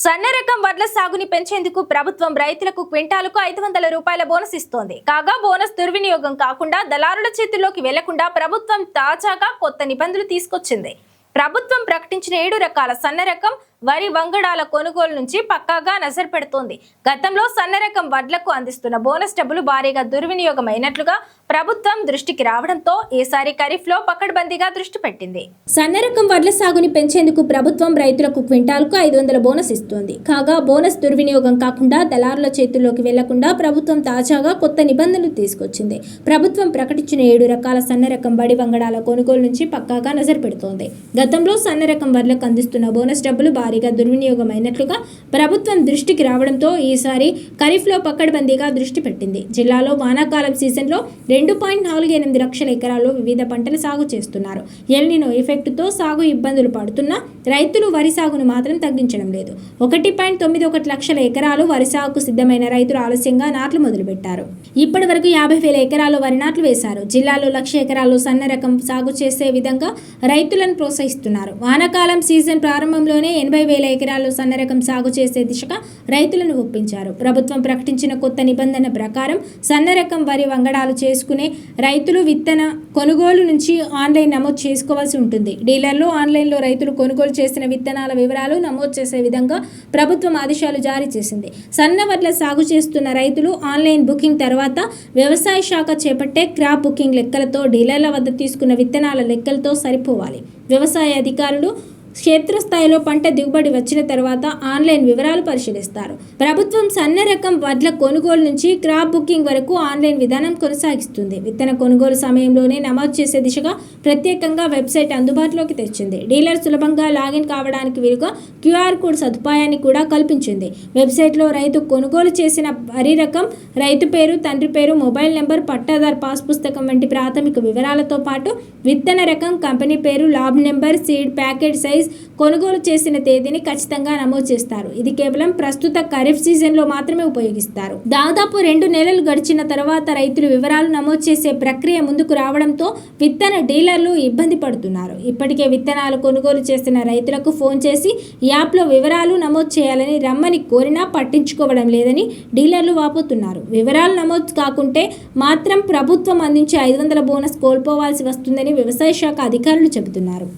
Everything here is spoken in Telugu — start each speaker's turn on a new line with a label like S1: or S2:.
S1: సన్న రకం వడ్ల సాగుని పెంచేందుకు ప్రభుత్వం రైతులకు క్వింటాలకు 500 రూపాయల బోనస్ ఇస్తోంది. కాగా బోనస్ దుర్వినియోగం కాకుండా దళారుల చేతుల్లోకి వెళ్లకుండా ప్రభుత్వం తాజాగా కొత్త నిబంధనలు తీసుకొచ్చింది. ప్రభుత్వం ప్రకటించిన 7 రకాల సన్న రకం వరి వంగడాల కొనుగోలు నుంచి పక్కాగా నజర్ పెడుతోంది. గతంలో సన్న రకం వడ్లకు అందిస్తున్న బోనస్ డబ్బులు భారీగా దుర్వినియోగం అయినట్లుగా ప్రభుత్వం దృష్టికి రావడంతో ఈసారి ఖరీఫ్ లో పకడ్బందీగా దృష్టి పెట్టింది. సన్న రకం వడ్ల సాగుని పెంచేందుకు ప్రభుత్వం రైతులకు క్వింటాల్కు 500 బోనస్ ఇస్తోంది. కాగా బోనస్ దుర్వినియోగం కాకుండా దళారుల చేతుల్లోకి వెళ్లకుండా ప్రభుత్వం తాజాగా కొత్త నిబంధనలు తీసుకొచ్చింది. ప్రభుత్వం ప్రకటించిన 7 రకాల సన్న రకం వరి వంగడాల కొనుగోలు నుంచి పక్కాగా నజర్ పెడుతోంది. గతంలో సన్న రకం వడ్లకు అందిస్తున్న బోనస్ డబ్బులు భారీగా దుర్వినియోగం అయినట్లుగా ప్రభుత్వం దృష్టికి రావడంతో ఈసారి ఖరీఫ్ లో పకడ్బందీగా దృష్టి పెట్టింది. జిల్లాలో వానాకాలం సీజన్లో 2.48 లక్షల ఎకరాల్లో వివిధ పంటలు సాగు చేస్తున్నారు. ఎల్నినో ఎఫెక్ట్తో సాగు ఇబ్బందులు పడుతున్నా రైతులు వరి సాగును మాత్రం తగ్గించడం లేదు. 1.91 లక్షల ఎకరాలు వరి సాగుకు సిద్ధమైన రైతులు ఆలస్యంగా నాట్లు మొదలుపెట్టారు. ఇప్పటి వరకు 50,000 ఎకరాల్లో వరి నాట్లు వేశారు. జిల్లాలో 1,00,000 ఎకరాల్లో సన్న రకం సాగు చేసే విధంగా రైతులను ప్రోత్సహిస్తున్నారు. వానాకాలం సీజన్ ప్రారంభంలోనే 80,000 ఎకరాల్లో సన్న రకం సాగు చేసే దిశగా రైతులను ఒప్పించారు. ప్రభుత్వం ప్రకటించిన కొత్త నిబంధన ప్రకారం సన్న రకం వరి వంగడాలు చేసుకునే రైతులు విత్తన కొనుగోలు నుంచి ఆన్లైన్ నమోదు చేసుకోవాల్సి ఉంటుంది. డీలర్లు ఆన్లైన్లో రైతులు కొనుగోలు చేసిన విత్తనాల వివరాలు నమోదు చేసే విధంగా ప్రభుత్వం ఆదేశాలు జారీ చేసింది. సన్న వడ్ల సాగు చేస్తున్న రైతులు ఆన్లైన్ బుకింగ్ తర్వాత వ్యవసాయ శాఖ చేపట్టే క్రాప్ బుకింగ్ లెక్కలతో డీలర్ల వద్ద తీసుకున్న విత్తనాల లెక్కలతో సరిపోవాలి. వ్యవసాయ అధికారులు క్షేత్రస్థాయిలో పంట దిగుబడి వచ్చిన తర్వాత ఆన్లైన్ వివరాలు పరిశీలిస్తారు. ప్రభుత్వం సన్న రకం వడ్ల కొనుగోలు నుంచి క్రాప్ బుకింగ్ వరకు ఆన్లైన్ విధానం కొనసాగిస్తుంది. విత్తన కొనుగోలు సమయంలోనే నమోదు చేసే దిశగా ప్రత్యేకంగా వెబ్సైట్ అందుబాటులోకి తెచ్చింది. డీలర్ సులభంగా లాగిన్ కావడానికి వీలుగా QR కోడ్ సదుపాయాన్ని కూడా కల్పించింది. వెబ్సైట్లో రైతు కొనుగోలు చేసిన వరి రకం, రైతు పేరు, తండ్రి పేరు, మొబైల్ నెంబర్, పట్టాదార్ పాస్ పుస్తకం వంటి ప్రాథమిక వివరాలతో పాటు విత్తన రకం, కంపెనీ పేరు, lab number, seed packet size, కొనుగోలు చేసిన తేదీని ఖచ్చితంగా నమోదు చేస్తారు. ఇది కేవలం ప్రస్తుత ఖరీఫ్ సీజన్లో మాత్రమే ఉపయోగిస్తారు. దాదాపు 2 నెలలు గడిచిన తర్వాత రైతులు వివరాలు నమోదు చేసే ప్రక్రియ ముందుకు రావడంతో విత్తన డీలర్లు ఇబ్బంది పడుతున్నారు. ఇప్పటికే విత్తనాలు కొనుగోలు చేసిన రైతులకు ఫోన్ చేసి యాప్లో వివరాలు నమోదు చేయాలని రమ్మని కోరినా పట్టించుకోవడం లేదని డీలర్లు వాపోతున్నారు. వివరాలు నమోదు కాకుంటే మాత్రం ప్రభుత్వం అందించే 500 బోనస్ కోల్పోవాల్సి వస్తుందని వ్యవసాయ శాఖ అధికారులు చెబుతున్నారు.